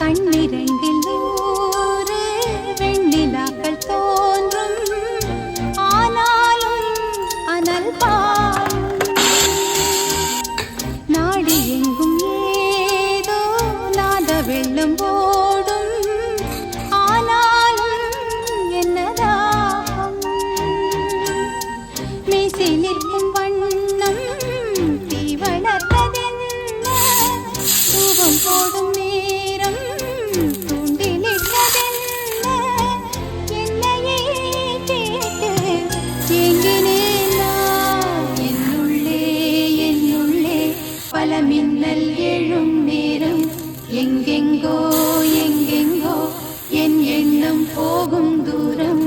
கண்ணிரண்டில் நூறு வெண்ணிலாக்கள் தோன்றும் ஆனாலும் அனல் பாயும் நாடி எங்கும் ஏதோ நாத வெள்ளம் ஓடும் ஆனாலும் என்னதாகும் மீசை நிற்கும் வண்ணம் தீ வளர்த்ததென்ன தூபம் போடும் நேரம் தூண்டிலிட்டதென்ன என்னையே கேட்டு ஏங்கினேன் நான் என்னுள்ளே பல மின்னல் எழும் நேரம் எங்கெங்கோ என் எண்ணம் போகும் தூரம்